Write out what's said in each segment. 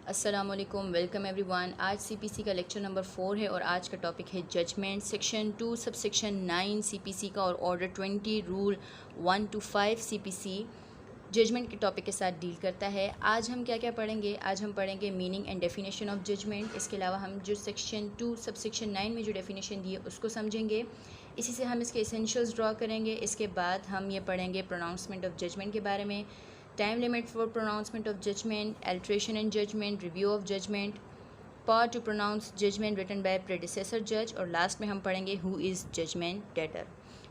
अस्सलाम वालेकुम, welcome everyone. आज सीपीसी का लेक्चर नंबर 4 है और आज का टॉपिक है judgement. Section 2 sub section 9 CPC का और order 20 rule 1 to 5 CPC judgment के टॉपिक के साथ डील करता है। आज हम क्या क्या पढ़ेंगे? आज हम पढ़ेंगे meaning and definition of judgment. इसके अलावा हम जो सेक्शन 2 सब सेक्शन 9 में जो डेफिनेशन दी है उसको समझेंगे। इसी से हम इसके एसेंशियल्स ड्रॉ करेंगे। इसके बाद हम ये पढ़ेंगे प्रोनाउंसमेंट ऑफ जजमेंट के बारे में, time limit for pronouncement of judgment, alteration in judgment, review of judgment, power to pronounce judgment written by predecessor judge, और लास्ट में हम पढ़ेंगे who is judgment debtor।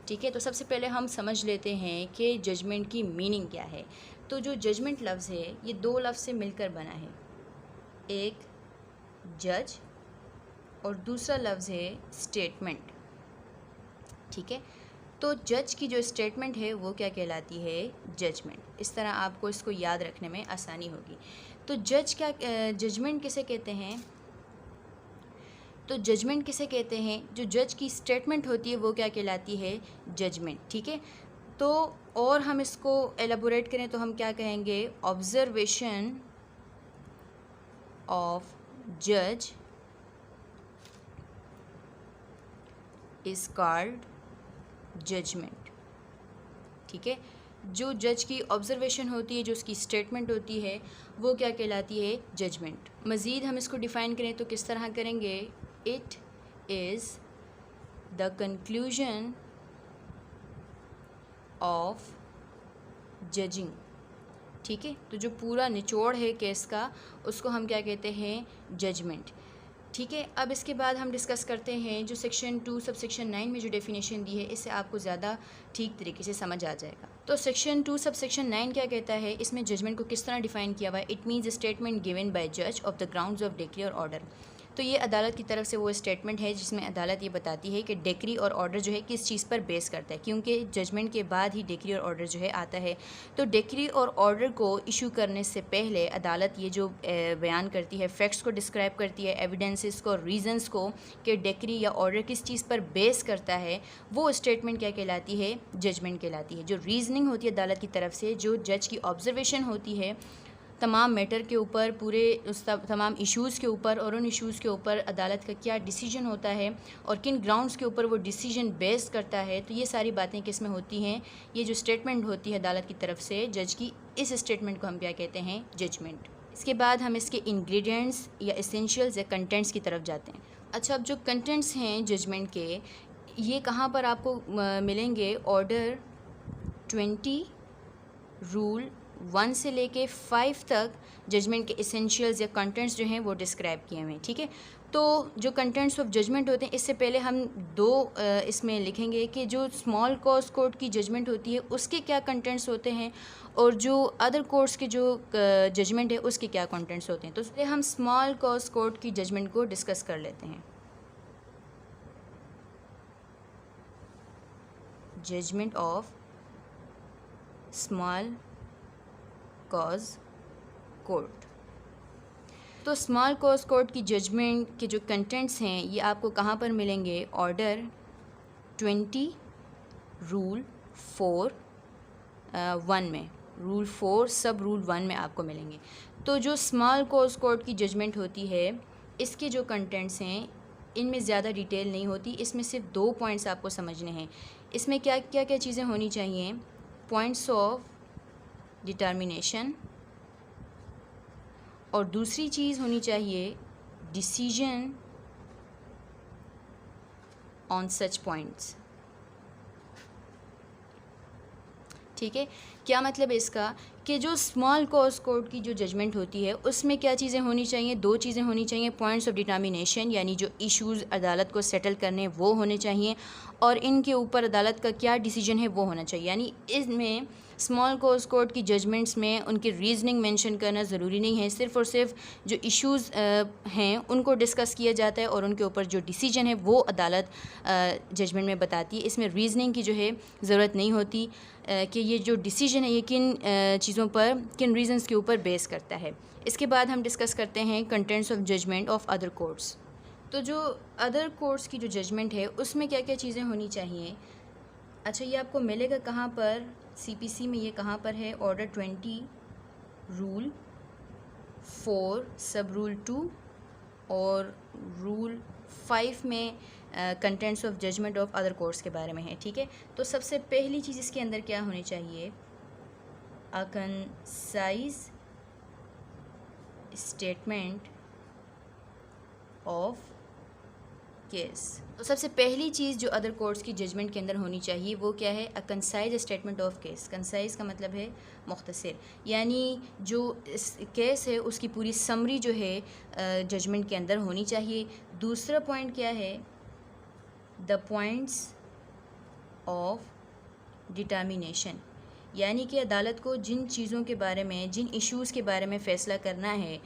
ठीक है, तो सबसे पहले हम समझ लेते हैं कि जजमेंट की मीनिंग क्या है। तो जो जजमेंट लफ्ज़ है ये दो लफ्ज़ से मिलकर बना है, एक जज और दूसरा लफ्ज़ है स्टेटमेंट। ठीक है, तो जज की जो स्टेटमेंट है वो क्या कहलाती है? जजमेंट। इस तरह आपको इसको याद रखने में आसानी होगी। तो जजमेंट किसे कहते हैं? तो जजमेंट किसे कहते हैं? जो जज की स्टेटमेंट होती है वो क्या कहलाती है? जजमेंट। ठीक है, तो और हम इसको एलाबोरेट करें तो हम क्या कहेंगे? ऑब्जर्वेशन ऑफ जज इज कॉल्ड जजमेंट। ठीक है, जो जज की ऑब्जर्वेशन होती है, जो उसकी स्टेटमेंट होती है, वो क्या कहलाती है? जजमेंट। मज़ीद हम इसको डिफ़ाइन करें तो किस तरह करेंगे? It is the conclusion of judging. ठीक है, तो जो पूरा निचोड़ है केस का उसको हम क्या कहते हैं? जजमेंट। ठीक है, अब इसके बाद हम डिस्कस करते हैं जो सेक्शन 2 सब सेक्शन 9 में जो डेफिनेशन दी है, इससे आपको ज़्यादा ठीक तरीके से समझ आ जाएगा। तो सेक्शन 2 सब सेक्शन 9 क्या कहता है? इसमें जजमेंट को किस तरह डिफाइन किया हुआ है? It means statement given by जज of the grounds of decree और ऑर्डर। तो ये अदालत की तरफ से वो स्टेटमेंट है जिसमें अदालत ये बताती है कि डिक्री और ऑर्डर जो है किस चीज़ पर बेस करता है, क्योंकि जजमेंट के बाद ही डिक्री और ऑर्डर जो है आता है। तो डिक्री और ऑर्डर को इशू करने से पहले अदालत ये जो बयान करती है, फैक्ट्स को डिस्क्राइब करती है, एविडेंसेस को, रीज़न्स को, कि डिक्री या ऑर्डर किस चीज़ पर बेस करता है, वो स्टेटमेंट क्या कहलाती है? जजमेंट कहलाती है। जो रीजनिंग होती है अदालत की तरफ से, जो जज की ऑब्जर्वेशन होती है तमाम मैटर के ऊपर, पूरे उस तमाम इश्यूज़ के ऊपर, और उन इश्यूज़ के ऊपर अदालत का क्या डिसीजन होता है और किन ग्राउंड्स के ऊपर वो डिसीजन बेस करता है, तो ये सारी बातें किस में होती हैं? ये जो स्टेटमेंट होती है अदालत की तरफ से जज की, इस स्टेटमेंट को हम क्या कहते हैं? जजमेंट। इसके बाद हम इसके इंग्रेडिएंट्स या एसेंशियल्स या कंटेंट्स की तरफ जाते हैं। अच्छा, अब जो कंटेंट्स हैं जजमेंट के, ये कहाँ पर आपको मिलेंगे? ऑर्डर 20 रूल 1 से लेके 5 तक जजमेंट के एसेंशियल्स या कंटेंट्स जो हैं वो डिस्क्राइब किए हुए हैं। ठीक है, तो जो कंटेंट्स ऑफ जजमेंट होते हैं, इससे पहले हम दो इसमें लिखेंगे कि जो स्मॉल कॉज कोर्ट की जजमेंट होती है उसके क्या कंटेंट्स होते हैं, और जो अदर कोर्ट्स के जो जजमेंट है उसके क्या कंटेंट्स होते हैं। तो इसलिए हम स्मॉल कॉज कोर्ट की जजमेंट को डिस्कस कर लेते हैं। Judgment of small cause court. तो स्मॉल कॉज कोर्ट की जजमेंट के जो कंटेंट्स हैं ये आपको कहाँ पर मिलेंगे? ऑर्डर 20 रूल 4 1 में, रूल 4 सब रूल 1 में आपको मिलेंगे। तो जो स्मॉल कॉज कोर्ट की जजमेंट होती है, इसके जो कंटेंट्स हैं इनमें ज़्यादा डिटेल नहीं होती। इसमें सिर्फ 2 पॉइंट्स आपको समझने हैं। इसमें क्या क्या क्या चीज़ें होनी चाहिए? पॉइंट्स ऑफ डिटर्मिनेशन, और दूसरी चीज़ होनी चाहिए डिसीजन ऑन सच पॉइंट्स। ठीक है, क्या मतलब है इसका? कि जो स्मॉल कॉज कोर्ट की जो जजमेंट होती है उसमें क्या चीज़ें होनी चाहिए? 2 चीज़ें होनी चाहिए। पॉइंट्स ऑफ डिटर्मिनेशन, यानी जो इश्यूज़ अदालत को सेटल करने वो होने चाहिए, और इनके ऊपर अदालत का क्या डिसीजन है वो होना चाहिए। यानी इसमें स्मॉल कॉज कोर्ट की जजमेंट्स में उनकी रीजनिंग मेंशन करना ज़रूरी नहीं है, सिर्फ़ और सिर्फ जो इश्यूज़ हैं उनको डिस्कस किया जाता है और उनके ऊपर जो डिसीजन है वो अदालत जजमेंट में बताती है। इसमें रीजनिंग की जो है ज़रूरत नहीं होती कि ये जो डिसीजन है ये किन चीज़ों पर, किन रीज़न्स के ऊपर बेस करता है। इसके बाद हम डिस्कस करते हैं contents of judgment of other courts. तो जो अदर कोर्ट्स की जो जजमेंट है उसमें क्या क्या चीज़ें होनी चाहिए? अच्छा, ये आपको मिलेगा कहाँ पर? सीपीसी में ये कहाँ पर है? ऑर्डर 20 रूल 4 सब रूल 2 और रूल 5 में contents of judgment of other courts के बारे में है। ठीक है, तो सबसे पहली चीज़ इसके अंदर क्या होनी चाहिए, अ कंसाइज स्टेटमेंट ऑफ केस। तो सबसे पहली चीज़ जो अदर कोर्ट्स की जजमेंट के अंदर होनी चाहिए वो क्या है, अ concise statement of case. Concise का मतलब है मुख्तसर, यानी जो इस केस है उसकी पूरी समरी जो है जजमेंट के अंदर होनी चाहिए। दूसरा पॉइंट क्या है, द पॉइंट्स ऑफ डिटर्मिनेशन, यानी कि अदालत को जिन चीज़ों के बारे में, जिन इश्यूज़ के बारे में फ़ैसला करना है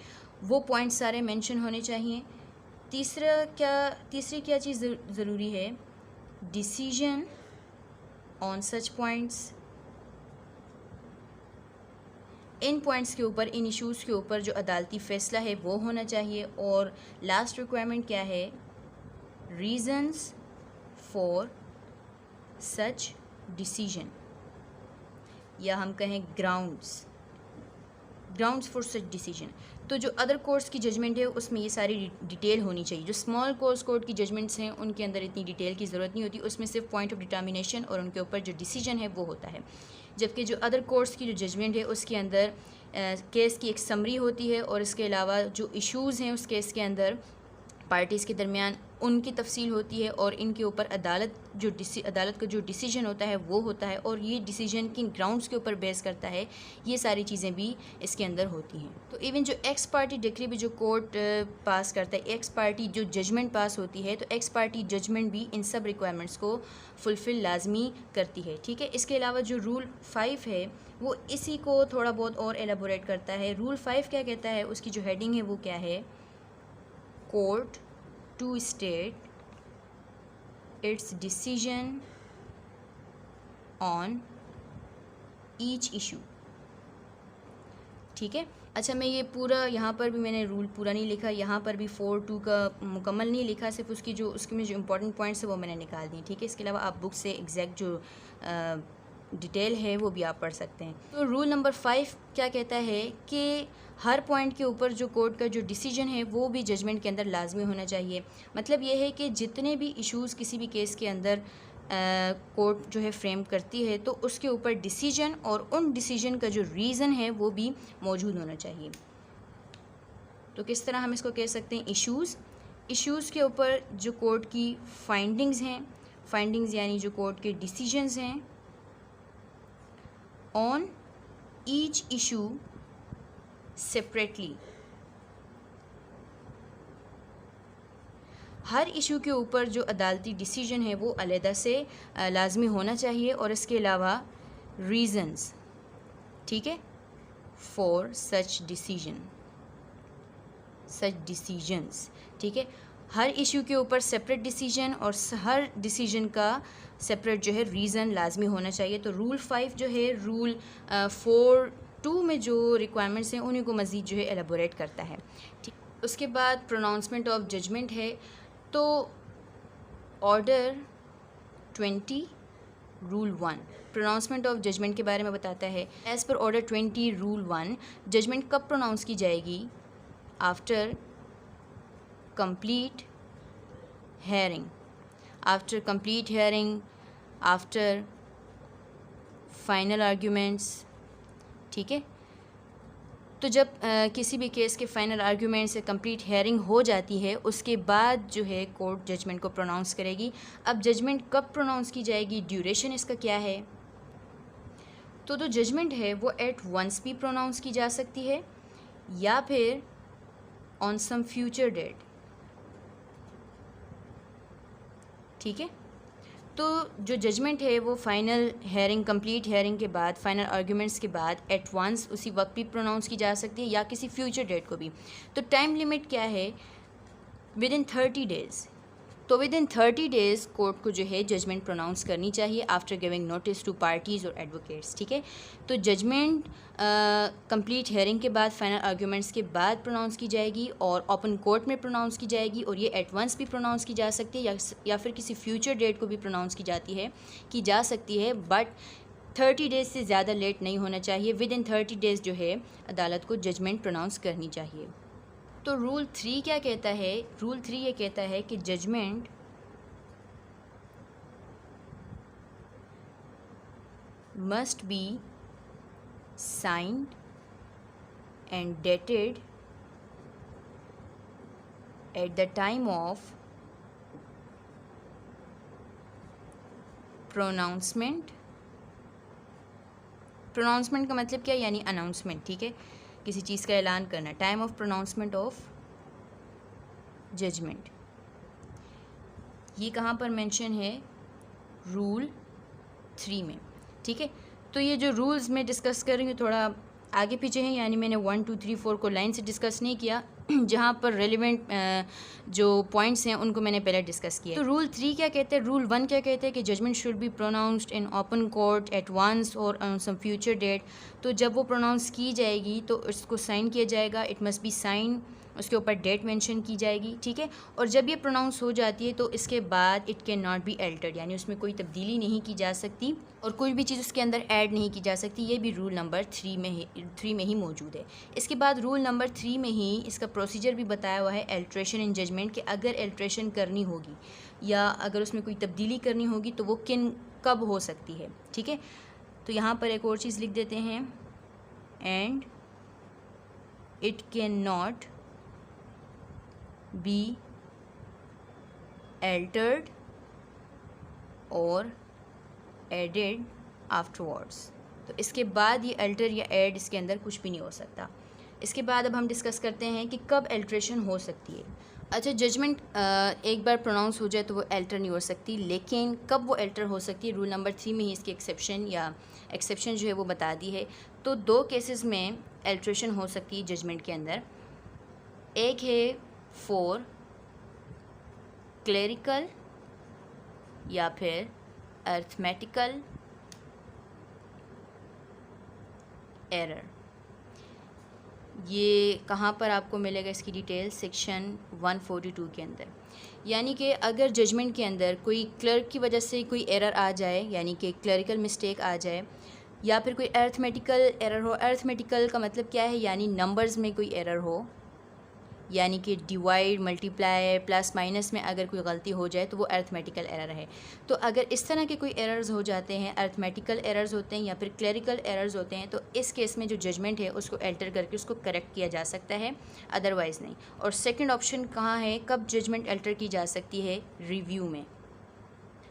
वो पॉइंट सारे मेंशन होने चाहिए। तीसरी क्या चीज़ ज़रूरी है, decision on such points, in points के ऊपर, इन इश्यूज़ के ऊपर जो अदालती फ़ैसला है वो होना चाहिए। और लास्ट रिक्वायरमेंट क्या है, रीज़न्स फॉर सच डिसीजन, या हम कहें ग्राउंड्स फॉर सच डिसीजन। तो जो अदर कोर्ट्स की जजमेंट है उसमें ये सारी डिटेल होनी चाहिए। जो स्मॉल कोर्ट की जजमेंट्स हैं उनके अंदर इतनी डिटेल की ज़रूरत नहीं होती, उसमें सिर्फ पॉइंट ऑफ डिटर्मिनेशन और उनके ऊपर जो डिसीजन है वो होता है। जबकि जो अदर कोर्ट्स की जो जजमेंट है उसके अंदर केस की एक समरी होती है और इसके अलावा जो इश्यूज़ हैं उस केस के अंदर पार्टीज़ के दरमियान उनकी तफसील होती है और इनके ऊपर अदालत का जो डिसीजन होता है वो होता है, और ये डिसीजन किन ग्राउंड्स के ऊपर बेस करता है, ये सारी चीज़ें भी इसके अंदर होती हैं। तो इवन जो एक्स पार्टी डिक्री भी जो कोर्ट पास करता है, एक्स पार्टी जो जजमेंट पास होती है, तो एक्स पार्टी जजमेंट भी इन सब रिक्वायरमेंट्स को फुलफ़िल लाजमी करती है। ठीक है, इसके अलावा जो रूल 5 है वो इसी को थोड़ा बहुत और एलाबोरेट करता है। रूल 5 क्या कहता है, उसकी जो हेडिंग है वो क्या है, court to state its decision on each issue. ठीक है, अच्छा मैं ये पूरा यहाँ पर भी मैंने रूल पूरा नहीं लिखा, यहाँ पर भी 4(2) का मुकम्मल नहीं लिखा, सिर्फ उसमें जो इम्पोर्टेंट पॉइंट्स है वो मैंने निकाल दिए। ठीक है, इसके अलावा आप बुक से एग्जैक्ट जो डिटेल है वो भी आप पढ़ सकते हैं। तो रूल नंबर 5 क्या कहता है कि हर पॉइंट के ऊपर जो कोर्ट का जो डिसीजन है वो भी जजमेंट के अंदर लाजमी होना चाहिए। मतलब ये है कि जितने भी इश्यूज़ किसी भी केस के अंदर कोर्ट जो है फ्रेम करती है तो उसके ऊपर डिसीजन और उन डिसीजन का जो रीज़न है वो भी मौजूद होना चाहिए। तो किस तरह हम इसको कह सकते हैं, इश्यूज़ के ऊपर जो कोर्ट की फाइंडिंग्स हैं, फाइंडिंग्स यानी जो कोर्ट के डिसीजंस हैं, on each issue separately, her issue के ऊपर जो अदालती डिसीजन है वो अलहदा से लाजमी होना चाहिए। और इसके अलावा रीज़न्स, ठीक है, फॉर सच डिसीजंस, ठीक है, हर इशू के ऊपर सेपरेट डिसीजन और हर डिसीजन का सेपरेट जो है रीज़न लाजमी होना चाहिए। तो रूल 5 जो है रूल 4(2) में जो रिक्वायरमेंट्स हैं उन्हीं को मज़ीद जो है एलाबोरेट करता है। ठीक, उसके बाद प्रोनाउंसमेंट ऑफ जजमेंट है। तो order 20 rule 1 pronouncement of judgment के बारे में बताता है। As per order 20 rule 1 judgment कब प्रोनाउंस की जाएगी, after complete hearing, after final arguments. ठीक है, तो जब किसी भी केस के फाइनल आर्ग्यूमेंट से कंप्लीट हेयरिंग हो जाती है उसके बाद जो है कोर्ट जजमेंट को प्रोनाउंस करेगी। अब जजमेंट कब प्रोनाउंस की जाएगी, ड्यूरेशन इसका क्या है, तो जो जजमेंट है वो एट वंस भी प्रोनाउंस की जा सकती है या फिर ऑन सम फ्यूचर डेट। ठीक है, तो जो जजमेंट है वो फाइनल हेयरिंग, कंप्लीट हेयरिंग के बाद, फाइनल आर्ग्यूमेंट्स के बाद एट वंस उसी वक्त भी प्रोनाउंस की जा सकती है या किसी फ्यूचर डेट को भी। तो टाइम लिमिट क्या है, विद इन 30 डेज़। तो विद इन 30 डेज़ कोर्ट को जो है जजमेंट प्रोनाउंस करनी चाहिए after giving notice to parties और एडवोकेट्स। ठीक है, तो जजमेंट कंप्लीट हेयरिंग के बाद, फाइनल आर्ग्यूमेंट्स के बाद प्रोनाउंस की जाएगी और ओपन कोर्ट में प्रोनाउंस की जाएगी। और ये एट वंस भी प्रोनाउंस की जा सकती है या फिर किसी फ्यूचर डेट को भी प्रोनाउंस की जा सकती है। बट 30 डेज़ से ज़्यादा लेट नहीं होना चाहिए, विद इन 30 डेज़ जो है अदालत को जजमेंट प्रोनाउंस करनी चाहिए। तो रूल 3 क्या कहता है? रूल 3 ये कहता है कि judgment must be signed and dated at the time of pronouncement। Pronouncement का मतलब क्या है? यानी अनाउंसमेंट, ठीक है, किसी चीज़ का ऐलान करना। Time of pronouncement of judgment, ये कहाँ पर मेंशन है? रूल 3 में, ठीक है। तो ये जो रूल्स मैं डिस्कस कर रही हूँ थोड़ा आगे पीछे हैं, यानी मैंने 1 2 3 4 को लाइन से डिस्कस नहीं किया, जहाँ पर रेलिवेंट जो पॉइंट्स हैं उनको मैंने पहले डिस्कस किया। तो रूल 3 क्या कहते हैं? रूल 1 क्या कहते हैं कि judgment should be pronounced in open court at once और ऑन सम फ्यूचर डेट। तो जब वो प्रोनाउंस की जाएगी तो उसको साइन किया जाएगा, इट मस्ट बी साइन, उसके ऊपर डेट मेंशन की जाएगी, ठीक है। और जब ये प्रोनाउंस हो जाती है तो इसके बाद it can not be altered, यानी उसमें कोई तब्दीली नहीं की जा सकती और कोई भी चीज़ उसके अंदर ऐड नहीं की जा सकती। ये भी रूल नंबर 3 में ही मौजूद है। इसके बाद रूल नंबर 3 में ही इसका प्रोसीजर भी बताया हुआ है, अल्ट्रेशन इन जजमेंट, कि अगर अल्ट्रेशन करनी होगी या अगर उसमें कोई तब्दीली करनी होगी तो वो कब हो सकती है, ठीक है। तो यहाँ पर एक और चीज़ लिख देते हैं, and it can not be altered or added afterwards। तो इसके बाद ये अल्टर या ऐड इसके अंदर कुछ भी नहीं हो सकता। इसके बाद अब हम डिस्कस करते हैं कि कब अल्ट्रेशन हो सकती है। अच्छा, जजमेंट एक बार प्रोनाउंस हो जाए तो वो अल्टर नहीं हो सकती, लेकिन कब वो अल्टर हो सकती है? रूल नंबर 3 में ही इसकी एक्सेप्शन जो है वो बता दी है। तो 2 केसेस में अल्ट्रेशन हो सकती है जजमेंट के अंदर। एक है फॉर क्लेरिकल या फिर अर्थमेटिकल एरर। ये कहाँ पर आपको मिलेगा इसकी डिटेल? सेक्शन 142 के अंदर। यानी कि अगर जजमेंट के अंदर कोई क्लर्क की वजह से कोई एरर आ जाए, यानी कि क्लरिकल मिस्टेक आ जाए, या फिर कोई अर्थमेटिकल एरर हो। अर्थमेटिकल का मतलब क्या है? यानी नंबर्स में कोई एरर हो, यानी कि डिवाइड, मल्टीप्लाई, प्लस माइनस में अगर कोई गलती हो जाए तो वो अर्थमेटिकल एरर है। तो अगर इस तरह के कोई एरर्स हो जाते हैं, अर्थमेटिकल एरर्स होते हैं या फिर क्लरिकल एरर्स होते हैं, तो इस केस में जो जजमेंट है उसको अल्टर करके उसको करेक्ट किया जा सकता है, अदरवाइज़ नहीं। और सेकंड ऑप्शन कहाँ है, कब जजमेंट अल्टर की जा सकती है? रिव्यू में।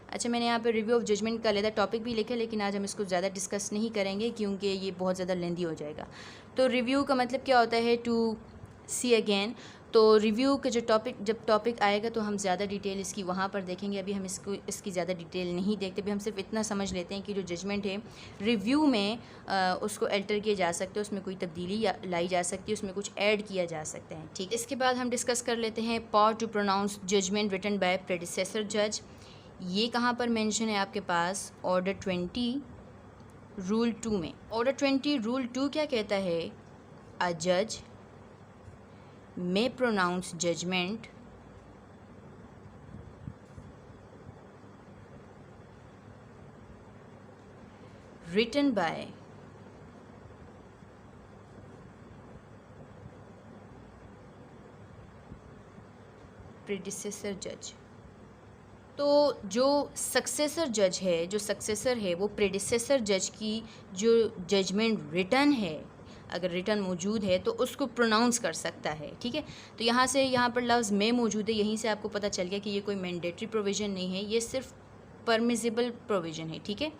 अच्छा, मैंने यहाँ पे रिव्यू ऑफ जजमेंट का अलग टॉपिक भी लिखा है, लेकिन आज हम इसको ज़्यादा डिस्कस नहीं करेंगे क्योंकि ये बहुत ज़्यादा लेंदी हो जाएगा। तो रिव्यू का मतलब क्या होता है? To see again. तो रिव्यू का जब टॉपिक आएगा तो हम ज़्यादा डिटेल इसकी वहाँ पर देखेंगे। अभी हम इसकी ज़्यादा डिटेल नहीं देखते, अभी हम सिर्फ इतना समझ लेते हैं कि जो जजमेंट है रिव्यू में उसको अल्टर किया जा सकता है, उसमें कोई तब्दीली लाई जा सकती है, उसमें कुछ ऐड किया जा सकता है, ठीक। इसके बाद हम डिस्कस कर लेते हैं power to pronounce judgment written by predecessor जज। ये कहाँ पर मेंशन है आपके पास? ऑर्डर 20 रूल 2 में। ऑर्डर 20 रूल 2 क्या कहता है? अ जज may pronounce judgment written by predecessor judge। तो जो सक्सेसर जज है, जो सक्सेसर है, वो प्रेडिसेसर जज की जो जजमेंट रिटन है, अगर रिटर्न मौजूद है तो उसको प्रोनाउंस कर सकता है, ठीक है। तो यहाँ पर लफ्ज़ में मौजूद है, यहीं से आपको पता चल गया कि ये कोई मैंडेटरी प्रोविज़न नहीं है, ये सिर्फ परमिसिबल प्रोविज़न है, ठीक है।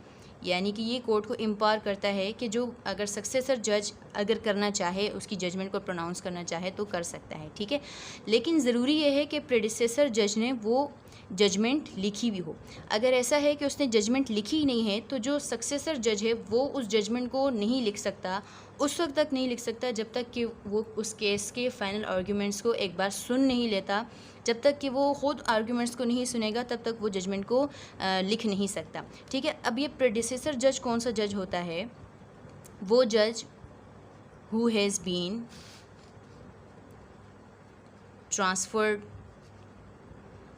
यानी कि ये कोर्ट को इम्पावर करता है कि जो अगर सक्सेसर जज अगर करना चाहे, उसकी जजमेंट को प्रोनाउंस करना चाहे तो कर सकता है, ठीक है। लेकिन ज़रूरी ये है कि प्रेडिसेसर जज ने वो जजमेंट लिखी भी हो। अगर ऐसा है कि उसने जजमेंट लिखी ही नहीं है तो जो सक्सेसर जज है वो उस जजमेंट को नहीं लिख सकता, उस वक्त तक नहीं लिख सकता जब तक कि वो उस केस के फाइनल आर्ग्यूमेंट्स को एक बार सुन नहीं लेता। जब तक कि वो ख़ुद आर्ग्यूमेंट्स को नहीं सुनेगा तब तक वो जजमेंट को लिख नहीं सकता, ठीक है। अब ये प्रेडिसेसर जज कौन सा जज होता है? वो जज हु हैज़ बीन ट्रांसफर्ड,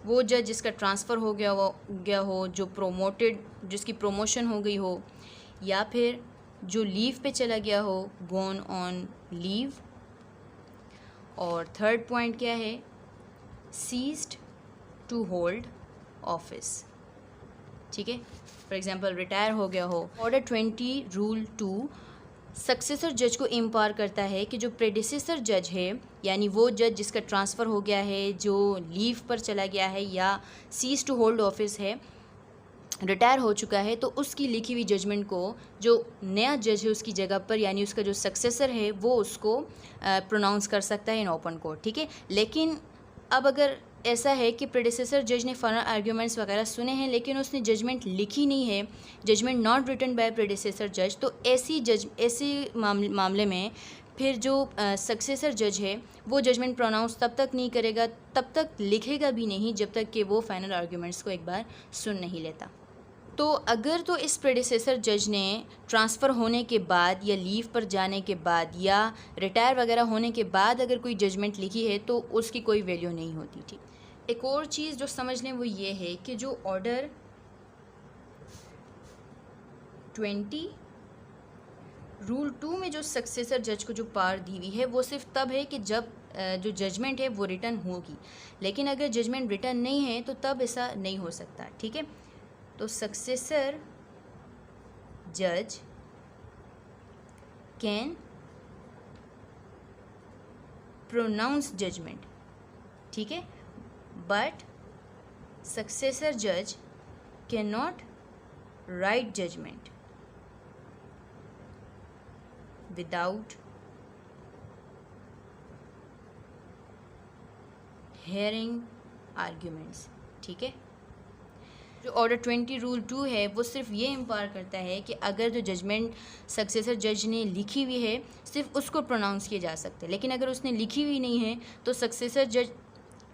वो जज जिसका ट्रांसफ़र हो गया हो, जो प्रमोटेड, जिसकी प्रमोशन हो गई हो, या फिर जो लीव पे चला गया हो, गॉन ऑन लीव। और थर्ड पॉइंट क्या है, सीज्ड टू होल्ड ऑफिस। ठीक है, फॉर एग्जांपल रिटायर हो गया हो। ऑर्डर 20 रूल 2 सक्सेसर जज को एम्पावर करता है कि जो प्रेडिसेसर जज है, यानी वो जज जिसका ट्रांसफ़र हो गया है, जो लीव पर चला गया है या सीज टू होल्ड ऑफिस है, रिटायर हो चुका है, तो उसकी लिखी हुई जजमेंट को जो नया जज है उसकी जगह पर, यानी उसका जो सक्सेसर है, वो उसको प्रोनाउंस कर सकता है इन ओपन कोर्ट। ठीक है, लेकिन अब अगर ऐसा है कि प्रेडिसेसर जज ने फर्दर आर्ग्यूमेंट्स वगैरह सुने हैं लेकिन उसने जजमेंट लिखी नहीं है, judgment not written by predecessor जज, तो ऐसी मामले में फिर जो सक्सेसर जज है वो जजमेंट प्रोनाउंस तब तक नहीं करेगा, तब तक लिखेगा भी नहीं जब तक कि वो फाइनल आर्ग्यूमेंट्स को एक बार सुन नहीं लेता। तो अगर तो इस प्रेडिसेसर जज ने ट्रांसफ़र होने के बाद या लीव पर जाने के बाद या रिटायर वगैरह होने के बाद अगर कोई जजमेंट लिखी है तो उसकी कोई वैल्यू नहीं होती थी। एक और चीज़ जो समझ लें वो ये है कि जो ऑर्डर 20 रूल 2 में जो सक्सेसर जज को जो पावर दी हुई है वो सिर्फ तब है कि जब जो जजमेंट है वो रिटर्न होगी, लेकिन अगर जजमेंट रिटर्न नहीं है तो तब ऐसा नहीं हो सकता। ठीक है, तो सक्सेसर जज कैन प्रोनाउंस जजमेंट, ठीक है, बट सक्सेसर जज can not write judgment without hearing arguments. ठीक है, जो ऑर्डर 20 रूल 2 है वो सिर्फ ये एम्पावर करता है कि अगर जो जजमेंट सक्सेसर जज ने लिखी हुई है सिर्फ उसको प्रोनाउंस किया जा सकता है, लेकिन अगर उसने लिखी हुई नहीं है तो सक्सेसर जज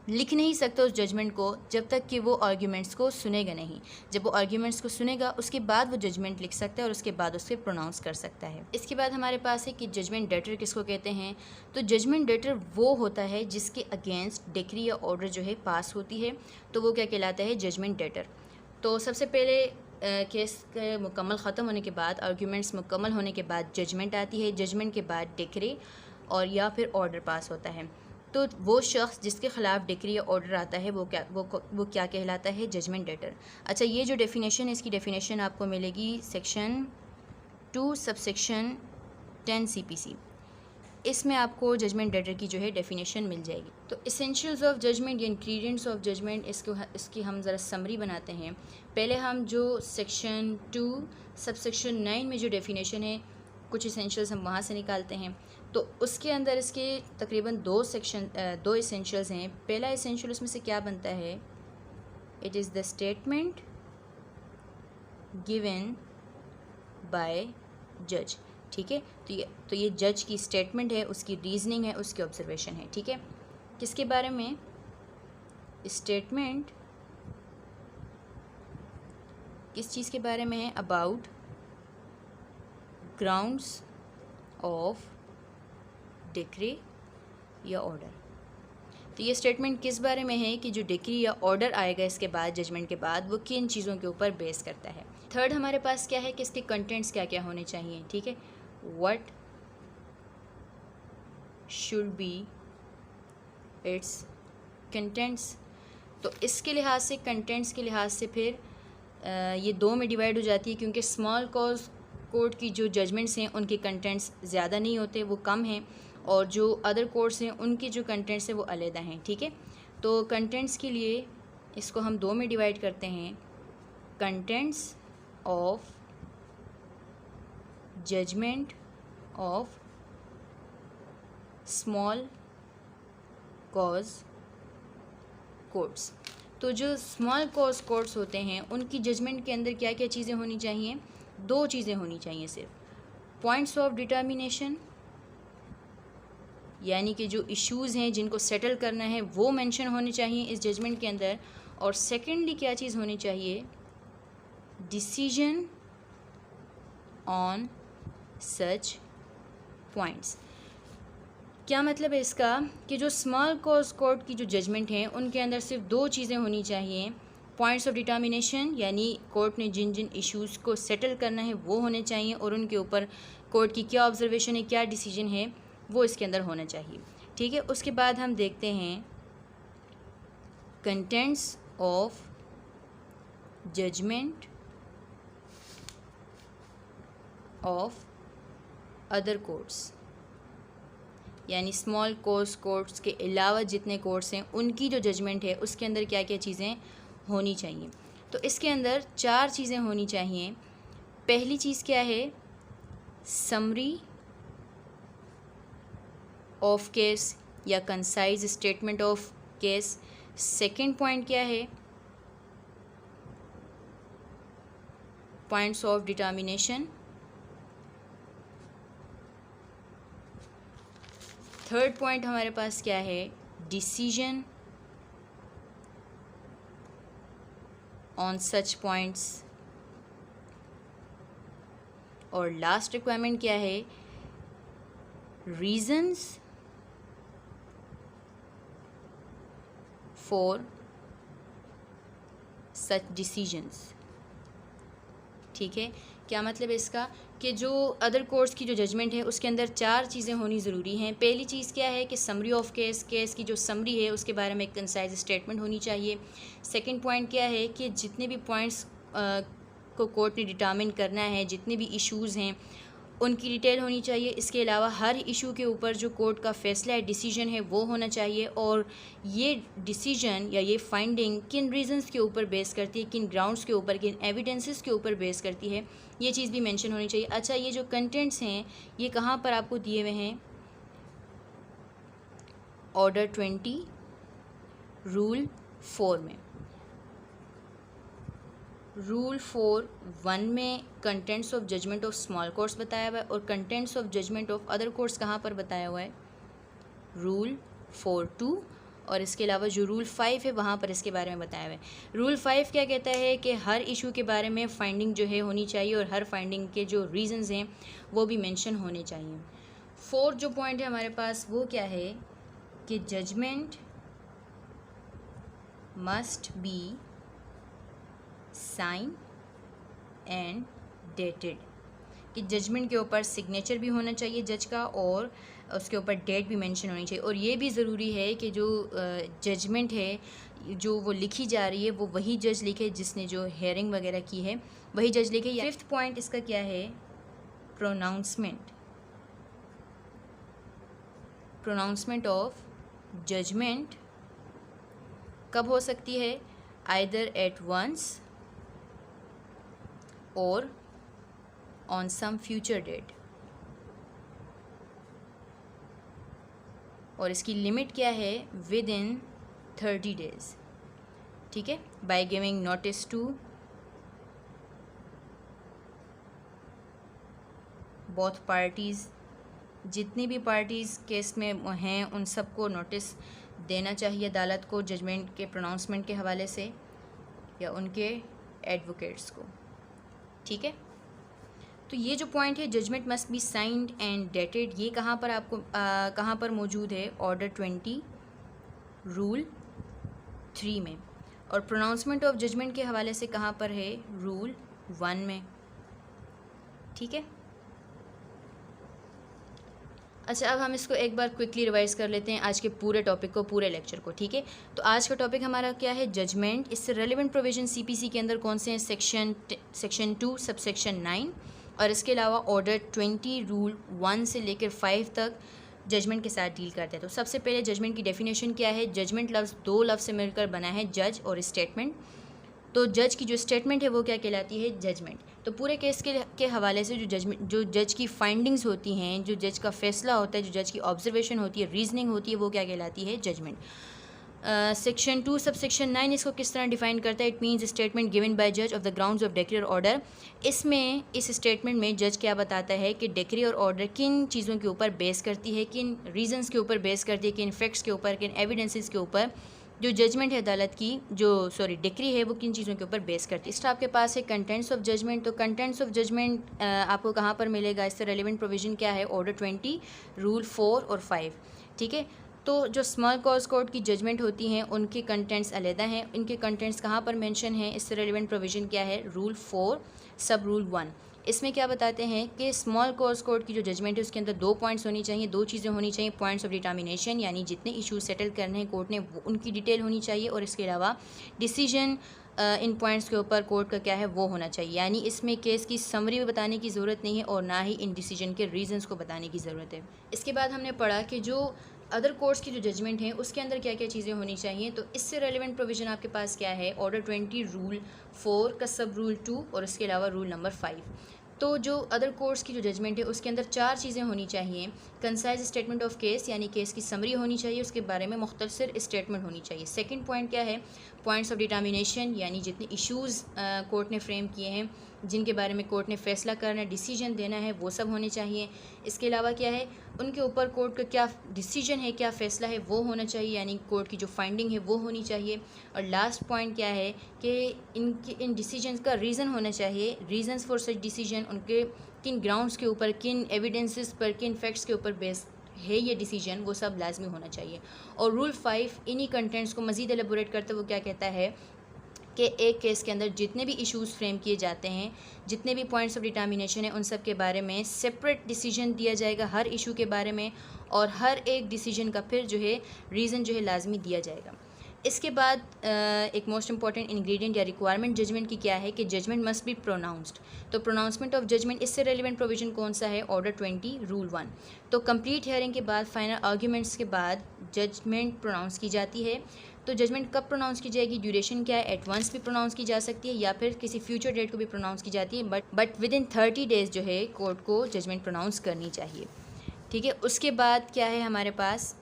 लिख नहीं सकता उस जजमेंट को जब तक कि वो आर्ग्यूमेंट्स को सुनेगा नहीं। जब वो आर्ग्यूमेंट्स को सुनेगा उसके बाद वो जजमेंट लिख सकता है और उसके बाद उससे प्रोनाउंस कर सकता है। इसके बाद हमारे पास है कि जजमेंट डेटर किसको कहते हैं। तो जजमेंट डेटर वो होता है जिसके अगेंस्ट डिक्री या ऑर्डर जो है पास होती है, तो वो क्या कहलाता है, जजमेंट डेटर। तो सबसे पहले केस के मुकम्मल ख़त्म होने के बाद, आर्ग्यूमेंट्स मुकम्मल होने के बाद जजमेंट आती है, जजमेंट के बाद डिक्री और या फिर ऑर्डर पास होता है। तो वो शख्स जिसके ख़िलाफ़ डिक्री या ऑर्डर आता है वो क्या कहलाता है, जजमेंट डेटर। अच्छा, ये जो डेफिनेशन है इसकी डेफिनेशन आपको मिलेगी सेक्शन 2 सबसेक्शन 10 CPC। इसमें आपको जजमेंट डेटर की जो है डेफिनेशन मिल जाएगी। तो इसेंशियल्स ऑफ जजमेंट या इंग्रेडिएंट्स ऑफ जजमेंट, इसकी हम ज़रा समरी बनाते हैं। पहले हम जो सेक्शन 2 सबसेक्शन 9 में जो डेफिनेशन है कुछ इसेंशियल्स हम वहाँ से निकालते हैं। तो उसके अंदर इसके तकरीबन दो इसेंशियल्स हैं। पहला इसेंशियल उसमें से क्या बनता है, it is the statement given by जज। ठीक है, तो ये जज की स्टेटमेंट है, उसकी रीजनिंग है, उसकी ऑब्जर्वेशन है। ठीक है, किसके बारे में, स्टेटमेंट किस चीज़ के बारे में है, अबाउट ग्राउंड्स ऑफ डिक्री या ऑर्डर। तो ये स्टेटमेंट किस बारे में है कि जो डिक्री या ऑर्डर आएगा इसके बाद, जजमेंट के बाद, वो किन चीज़ों के ऊपर बेस करता है। थर्ड हमारे पास क्या है कि इसके कंटेंट्स क्या क्या होने चाहिए। ठीक है, what should be it's contents. तो इसके लिहाज से, कंटेंट्स के लिहाज से फिर ये दो में डिवाइड हो जाती है, क्योंकि स्मॉल कॉज कोर्ट की जो जजमेंट्स हैं उनके कंटेंट्स ज़्यादा नहीं होते, वो कम हैं, और जो अदर कोर्ट्स हैं उनके जो कंटेंट्स हैं वो अलहदा हैं। ठीक है, तो कंटेंट्स के लिए इसको हम दो में डिवाइड करते हैं, contents of judgment of small cause courts. तो जो स्मॉल कॉज कोर्ट्स होते हैं उनकी जजमेंट के अंदर क्या क्या चीज़ें होनी चाहिए, दो चीज़ें होनी चाहिए सिर्फ। पॉइंट्स ऑफ डिटर्मिनेशन, यानी कि जो इश्यूज़ हैं जिनको सेटल करना है वो मेंशन होने चाहिए इस जजमेंट के अंदर। और सेकेंडली क्या चीज़ होनी चाहिए, डिसीजन ऑन सच पॉइंट्स। क्या मतलब है इसका कि जो स्मॉल कॉज कोर्ट की जो जजमेंट हैं उनके अंदर सिर्फ दो चीज़ें होनी चाहिए, पॉइंट्स ऑफ डिटर्मिनेशन, यानी कोर्ट ने जिन जिन इश्यूज़ को सेटल करना है वो होने चाहिए और उनके ऊपर कोर्ट की क्या ऑब्जर्वेशन है, क्या डिसीजन है, वो इसके अंदर होना चाहिए। ठीक है, उसके बाद हम देखते हैं contents of judgment of other courts, यानी स्मॉल कोर्ट्स के अलावा जितने कोर्ट्स हैं उनकी जो जजमेंट है उसके अंदर क्या क्या चीज़ें होनी चाहिए। तो इसके अंदर 4 चीज़ें होनी चाहिए। पहली चीज़ क्या है, समरी ऑफ केस या concise statement of case. Second point क्या है, points of determination. Third point हमारे पास क्या है, डिसीजन ऑन सच पॉइंट्स। और लास्ट रिक्वायरमेंट क्या है, रीजंस फॉर सच डिसीजंस। ठीक है, क्या मतलब है इसका कि जो अदर कोर्ट्स की जो जजमेंट है उसके अंदर 4 चीज़ें होनी ज़रूरी हैं। पहली चीज़ क्या है कि समरी ऑफ केस की जो समरी है उसके बारे में एक कंसाइज स्टेटमेंट होनी चाहिए। सेकंड पॉइंट क्या है कि जितने भी पॉइंट्स को कोर्ट ने डिटर्मिन करना है, जितने भी इश्यूज़ हैं उनकी डिटेल होनी चाहिए। इसके अलावा हर इशू के ऊपर जो कोर्ट का फ़ैसला है, डिसीजन है, वो होना चाहिए और ये डिसीजन या ये फाइंडिंग किन रीज़न्स के ऊपर बेस करती है, किन ग्राउंड्स के ऊपर, किन एविडेंसेस के ऊपर बेस करती है, ये चीज़ भी मेंशन होनी चाहिए। अच्छा, ये जो कंटेंट्स हैं ये कहाँ पर आपको दिए हुए हैं, ऑर्डर 20 रूल 4 में। रूल 4(1) में contents of judgment of small courts बताया हुआ है और contents of judgment of other courts कहाँ पर बताया हुआ है, रूल 4(2). और इसके अलावा जो रूल 5 है वहाँ पर इसके बारे में बताया हुआ है। रूल 5 क्या कहता है कि हर इशू के बारे में फाइंडिंग जो है होनी चाहिए और हर फाइंडिंग के जो रीज़न्स हैं वो भी मेंशन होने चाहिए। फोर्थ जो पॉइंट है हमारे पास वो क्या है कि judgment must be sign and dated, कि जजमेंट के ऊपर सिग्नेचर भी होना चाहिए जज का और उसके ऊपर डेट भी मेंशन होनी चाहिए। और ये भी ज़रूरी है कि जो जजमेंट है जो वो लिखी जा रही है वो वही जज लिखे जिसने जो हेयरिंग वगैरह की है, वही जज लिखे। फिफ्थ पॉइंट इसका क्या है, प्रोनाउंसमेंट ऑफ जजमेंट कब हो सकती है, आइदर एट वंस और ऑन सम फ्यूचर डेट। और इसकी लिमिट क्या है, विद इन 30 डेज़। ठीक है, by giving notice to both parties, जितनी भी पार्टीज़ केस में हैं उन सबको नोटिस देना चाहिए अदालत को जजमेंट के प्रोनाउंसमेंट के हवाले से या उनके एडवोकेट्स को। ठीक है, तो ये जो पॉइंट है judgment must be signed and dated, ये कहाँ पर आपको कहाँ पर मौजूद है, ऑर्डर 20 रूल 3 में। और प्रोनाउंसमेंट ऑफ जजमेंट के हवाले से कहाँ पर है, रूल 1 में। ठीक है, अच्छा अब हम इसको एक बार क्विकली रिवाइज कर लेते हैं आज के पूरे टॉपिक को, पूरे लेक्चर को। ठीक है, तो आज का टॉपिक हमारा क्या है, जजमेंट। इससे रेलिवेंट प्रोविजन सीपीसी के अंदर कौन से हैं, सेक्शन 2 सबसेक्शन 9 और इसके अलावा ऑर्डर 20 रूल 1 से लेकर 5 तक जजमेंट के साथ डील करते हैं। तो सबसे पहले जजमेंट की डेफिनेशन क्या है, जजमेंट लफ्ज़ 2 लफ्ज़ से मिलकर बना है, जज और स्टेटमेंट। तो जज की जो स्टेटमेंट है वो क्या कहलाती है, जजमेंट। तो पूरे केस के हवाले से जो जज की फाइंडिंग्स होती हैं, जो जज का फैसला होता है, जो जज की ऑब्जर्वेशन होती है, रीजनिंग होती है, वो क्या कहलाती है, जजमेंट। सेक्शन 2 सबसेक्शन 9 इसको किस तरह डिफाइन करता है, it means statement given by जज of the grounds of decree और ऑर्डर। इसमें इस स्टेटमेंट में जज क्या बताता है कि डिक्री और ऑर्डर किन चीज़ों के ऊपर बेस करती है, किन रीजंस के ऊपर बेस करती है, किन फैक्ट्स के ऊपर, किन एविडेंसेस के ऊपर जो जजमेंट है अदालत की, डिक्री है, वो किन चीज़ों के ऊपर बेस करती है। इस आपके पास है कंटेंट्स ऑफ जजमेंट। तो कंटेंट्स ऑफ जजमेंट आपको कहाँ पर मिलेगा, इससे रेलिवेंट प्रोविजन क्या है, ऑर्डर 20 रूल 4 और 5। ठीक है, तो जो स्मॉल कॉज कोर्ट की जजमेंट होती हैं उनके कंटेंट्स अलहदा हैं। इनके कंटेंट्स कहाँ पर मेंशन हैं, इससे रेलिवेंट प्रोविज़न क्या है, रूल 4 सब रूल 1। इसमें क्या बताते हैं कि स्मॉल कॉज कोर्ट की जो जजमेंट है उसके अंदर 2 पॉइंट्स होनी चाहिए, 2 चीज़ें होनी चाहिए। पॉइंट्स ऑफ डिटर्मिनेशन यानी जितने इशूज़ सेटल करने हैं कोर्ट ने वो उनकी डिटेल होनी चाहिए, और इसके अलावा डिसीजन इन पॉइंट्स के ऊपर कोर्ट का क्या है वो होना चाहिए। यानी इसमें केस की समरी में बताने की ज़रूरत नहीं है और ना ही इन डिसीजन के रीज़न्स को बताने की ज़रूरत है। इसके बाद हमने पढ़ा कि जो अदर कोर्ट्स की जो जजमेंट है उसके अंदर क्या क्या चीज़ें होनी चाहिए। तो इससे रेलिवेंट प्रोविज़न आपके पास क्या है, ऑर्डर 20 रूल 4 का सब रूल 2 और इसके अलावा रूल नंबर 5। तो जो अदर कोर्ट्स की जो जजमेंट है उसके अंदर 4 चीज़ें होनी चाहिए। कंसाइज स्टेटमेंट ऑफ केस यानी केस की समरी होनी चाहिए, उसके बारे में मुख्तसर स्टेटमेंट होनी चाहिए। सेकंड पॉइंट क्या है, पॉइंट्स ऑफ डिटर्मिनेशन यानी जितने इश्यूज़ कोर्ट ने फ्रेम किए हैं जिनके बारे में कोर्ट ने फ़ैसला करना है, डिसीजन देना है, वो सब होने चाहिए। इसके अलावा क्या है, उनके ऊपर कोर्ट का क्या डिसीजन है, क्या फ़ैसला है वो होना चाहिए, यानी कोर्ट की जो फाइंडिंग है वो होनी चाहिए। और लास्ट पॉइंट क्या है कि इन डिसीजंस का रीज़न होना चाहिए, रीज़न्स फॉर सच डिसीजन, उनके किन ग्राउंड्स के ऊपर, किन एविडेंसेस पर, किन फैक्ट्स के ऊपर बेस्ड है ये डिसीजन, वो सब लाजमी होना चाहिए। और रूल 5 इन्हीं कंटेंट्स को मज़ीद एलेबोरेट करते हुए क्या कहता है कि एक केस के अंदर जितने भी इश्यूज़ फ्रेम किए जाते हैं, जितने भी पॉइंट्स ऑफ डिटर्मिनेशन है, उन सब के बारे में सेपरेट डिसीजन दिया जाएगा हर इशू के बारे में, और हर एक डिसीजन का फिर जो है रीज़न जो है लाजमी दिया जाएगा। इसके बाद एक मोस्ट इंपॉर्टेंट इंग्रेडिएंट या रिक्वायरमेंट जजमेंट की क्या है कि जजमेंट मस्ट बी प्रोनाउंस्ड। तो प्रोनाउंसमेंट ऑफ जजमेंट, इससे रेलिवेंट प्रोविजन कौन सा है, ऑर्डर 20 रूल 1। तो कंप्लीट हियरिंग के बाद, फाइनल आर्ग्यूमेंट्स के बाद जजमेंट प्रोनाउंस की जाती है। तो जजमेंट कब प्रोनाउंस की जाएगी, ड्यूरेशन क्या है, एट वंस भी प्रोनाउंस की जा सकती है या फिर किसी फ्यूचर डेट को भी प्रोनाउंस की जाती है, बट विद इन 30 डेज़ जो है कोर्ट को जजमेंट प्रोनाउंस करनी चाहिए। ठीक है, उसके बाद क्या है हमारे पास,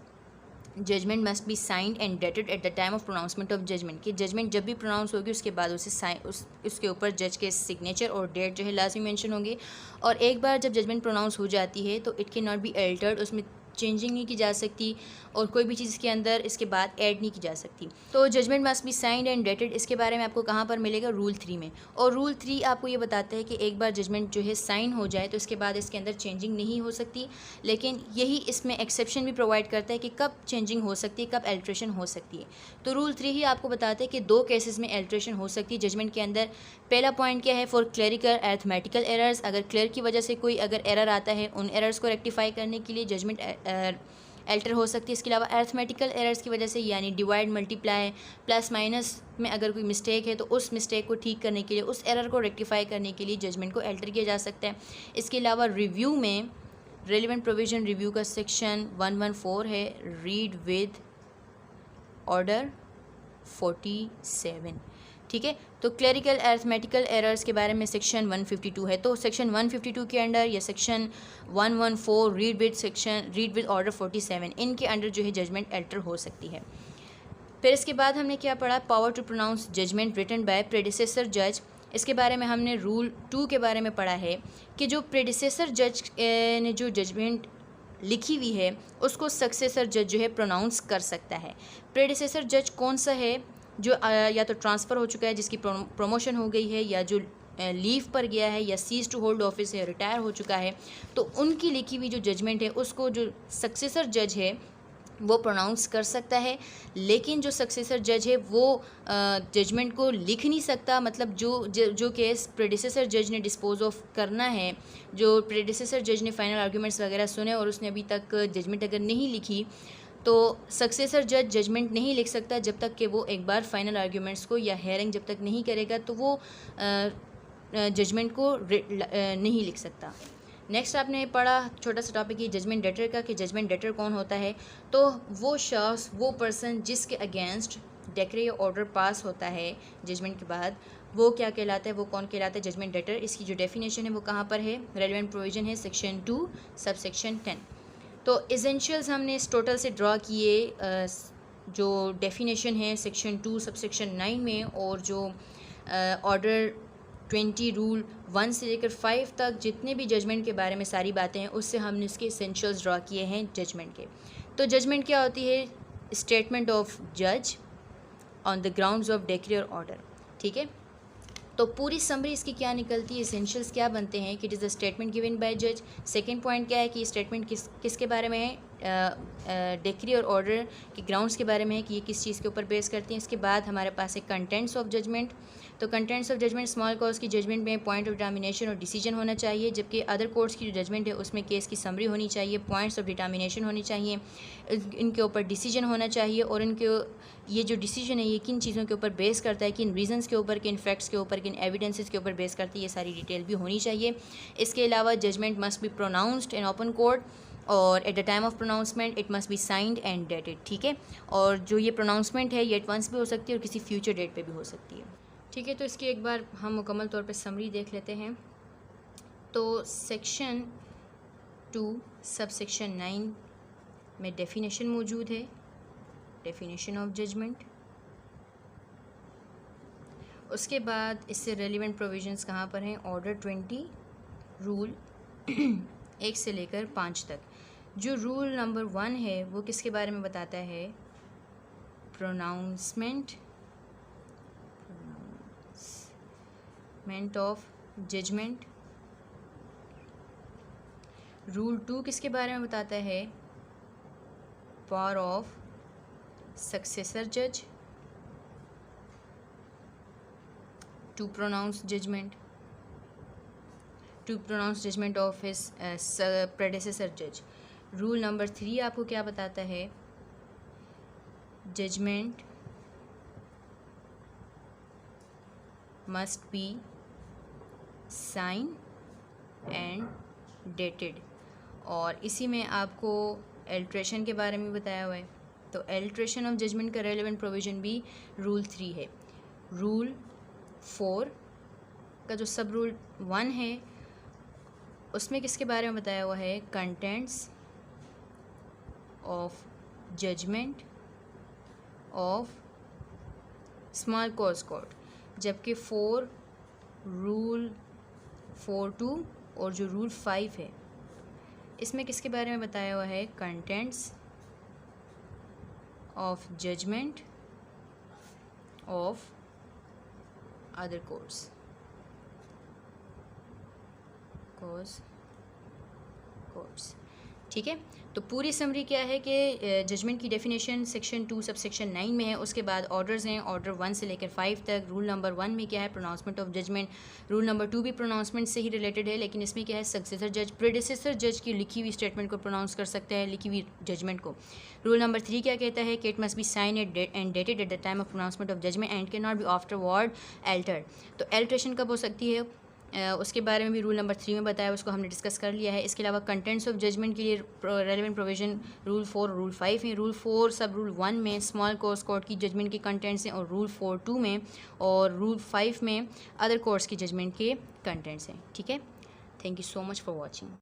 judgment must be signed and dated at the time of pronouncement of judgment. कि जजमेंट जब भी प्रोनाउंस होगी उसके बाद उसके ऊपर जज के सिग्नेचर और डेट जो है लाजमी मेंशन होंगे। और एक बार जब जजमेंट प्रोनाउंस हो जाती है तो it can not be altered, उसमें चेंजिंग नहीं की जा सकती और कोई भी चीज़ इसके अंदर इसके बाद ऐड नहीं की जा सकती। तो judgment must be signed and dated, इसके बारे में आपको कहाँ पर मिलेगा, रूल 3 में। और रूल 3 आपको ये बताता है कि एक बार जजमेंट जो है साइन हो जाए तो इसके बाद इसके अंदर चेंजिंग नहीं हो सकती, लेकिन यही इसमें एक्सेप्शन भी प्रोवाइड करता है कि कब चेंजिंग हो सकती है, कब एल्ट्रेशन हो सकती है। तो रूल 3 ही आपको बताता है कि 2 केसेस में एल्ट्रेशन हो सकती है जजमेंट के अंदर। पहला पॉइंट क्या है, फॉर क्लरिकल अरिथमेटिकल एरर्स, अगर क्लर्क की वजह से कोई अगर एरर आता है, उन एरर्स को रेक्टिफाई करने के लिए जजमेंट एल्टर हो सकती है। इसके अलावा अरिथमेटिकल एरर्स की वजह से, यानी डिवाइड मल्टीप्लाई प्लस माइनस में अगर कोई मिस्टेक है तो उस मिस्टेक को ठीक करने के लिए, उस एरर को रेक्टिफाई करने के लिए जजमेंट को एल्टर किया जा सकता है। इसके अलावा रिव्यू में रेलिवेंट प्रोविजन रिव्यू का सेक्शन 114 है, रीड विद ऑर्डर 47। ठीक है, तो क्लरिकल अरिथमेटिकल एरर्स के बारे में सेक्शन 152 है। तो सेक्शन 152 के अंडर या सेक्शन 114 रीड विद ऑर्डर 47, इनके अंडर जो है जजमेंट एल्टर हो सकती है। फिर इसके बाद हमने क्या पढ़ा, power to pronounce judgment written by predecessor जज। इसके बारे में हमने रूल 2 के बारे में पढ़ा है कि जो प्रेडिसेसर जज ने जो जजमेंट लिखी हुई है उसको सक्सेसर जज जो है प्रोनाउंस कर सकता है। प्रेडिसेसर जज कौन सा है, जो या तो ट्रांसफ़र हो चुका है, जिसकी प्रमोशन हो गई है, या जो लीव पर गया है, या सीज टू होल्ड ऑफिस है, रिटायर हो चुका है, तो उनकी लिखी हुई जो जजमेंट है उसको जो सक्सेसर जज है वो प्रोनाउंस कर सकता है। लेकिन जो सक्सेसर जज है वो जजमेंट को लिख नहीं सकता, मतलब जो केस प्रेडिसेसर जज ने डिस्पोज ऑफ करना है, जो प्रेडिसेसर जज ने फाइनल आर्ग्यूमेंट्स वगैरह सुने और उसने अभी तक जजमेंट अगर नहीं लिखी, तो सक्सेसर जज जजमेंट नहीं लिख सकता जब तक कि वो एक बार फाइनल आर्ग्यूमेंट्स को या हेयरिंग जब तक नहीं करेगा तो वो जजमेंट को नहीं लिख सकता। नेक्स्ट आपने पढ़ा छोटा सा टॉपिक है जजमेंट डेटर का, कि जजमेंट डेटर कौन होता है। तो वो शख्स, वो पर्सन जिसके अगेंस्ट डेक्रे ऑर्डर पास होता है जजमेंट के बाद, वो क्या कहलाता है, वो कौन कहलाता है, जजमेंट डेटर। इसकी जो डेफिनेशन है वो कहाँ पर है, रेलिवेंट प्रोविजन है सेक्शन 2 सब सेक्शन 10। तो एसेंशियल्स हमने इस टोटल से ड्रॉ किए, जो डेफिनेशन है सेक्शन 2 सब सेक्शन 9 में, और जो ऑर्डर 20 रूल 1 से लेकर 5 तक जितने भी जजमेंट के बारे में सारी बातें हैं उससे हमने इसके एसेंशियल्स ड्रॉ किए हैं जजमेंट के। तो जजमेंट क्या होती है, स्टेटमेंट ऑफ जज on the grounds of decree और ऑर्डर। ठीक है, तो पूरी समरी इसकी क्या निकलती है, एसेंशियल्स क्या बनते हैं कि it is a statement given by जज। सेकंड पॉइंट क्या है कि स्टेटमेंट किसके बारे में है, डिक्री और ऑर्डर के ग्राउंड्स के बारे में है कि ये किस चीज़ के ऊपर बेस करती हैं। इसके बाद हमारे पास है कंटेंट्स ऑफ जजमेंट। तो contents of judgment small cause की जजमेंट में पॉइंट ऑफ डिटर्मिनेशन और डिसीजन होना चाहिए, जबकि अदर कोर्ट्स की जो जजमेंट है उसमें केस की समरी होनी चाहिए, पॉइंट्स ऑफ डिटर्मिनेशन होनी चाहिए, इनके ऊपर डिसीजन होना चाहिए और इनके ये जो डिसीजन है ये किन चीज़ों के ऊपर बेस करता है, किन रीजंस के ऊपर, किन फैक्ट्स के ऊपर, किन एविडेंसेस के ऊपर बेस करती है, ये सारी डिटेल भी होनी चाहिए। इसके अलावा judgment must be pronounced in open court और at the time of pronouncement it must be signed and dated. ठीक है, और जो ये प्रोनाउंसमेंट है ये एडवांस भी हो सकती है और किसी फ्यूचर डेट पे भी हो सकती है। ठीक है, तो इसकी एक बार हम मुकम्मल तौर पे समरी देख लेते हैं। तो सेक्शन 2 सब सेक्शन 9 में डेफिनेशन मौजूद है, डेफिनेशन ऑफ जजमेंट। उसके बाद इससे रेलिवेंट प्रोविजंस कहाँ पर हैं, ऑर्डर 20, रूल 1 से लेकर 5 तक। जो रूल नंबर 1 है वो किसके बारे में बताता है, प्रोनाउंसमेंट ऑफ जजमेंट। रूल 2 किसके बारे में बताता है, पावर ऑफ सक्सेसर जज to pronounce judgement of his प्रेडेसेसर जज। रूल नंबर 3 आपको क्या बताता है, judgment must be sign and dated, और इसी में आपको एल्ट्रेशन के बारे में बताया हुआ है। तो एल्ट्रेशन ऑफ जजमेंट का रेलेवेंट प्रोविजन भी रूल 3 है। रूल 4 का जो सब रूल 1 है उसमें किसके बारे में बताया हुआ है, contents of judgment of small cause court, जबकि रूल 4(2) और जो रूल 5 है इसमें किसके बारे में बताया हुआ है, contents of judgment of other courts ठीक है। तो पूरी समरी क्या है कि जजमेंट की डेफिनेशन सेक्शन 2 सब सेक्शन 9 में है। उसके बाद ऑर्डर्स हैं, ऑर्डर 1 से लेकर 5 तक। रूल नंबर 1 में क्या है, pronouncement of judgment. Rule number 2 भी प्रोनाउंसमेंट से ही रिलेटेड है, लेकिन इसमें क्या है, सक्सेसर जज प्रेडेसेसर जज की लिखी हुई स्टेटमेंट को प्रोनाउंस कर सकता है, लिखी हुई जजमेंट को। रूल नंबर 3 क्या कहता है कि it must be sign and dated at the time of pronouncement of judgment and can not be afterward altered. तो एल्ट्रेशन कब हो सकती है, उसके बारे में भी रूल नंबर 3 में बताया, उसको हमने डिस्कस कर लिया है। इसके अलावा कंटेंट्स ऑफ जजमेंट के लिए रेलेवेंट प्रोविजन रूल 4 और रूल 5 हैं। रूल 4 सब रूल 1 में स्मॉल कॉज कोर्ट की जजमेंट के कंटेंट्स हैं, और रूल 4(2) में और रूल 5 में अदर कोर्ट्स की जजमेंट के कंटेंट्स हैं। ठीक है, thank you so much for watching.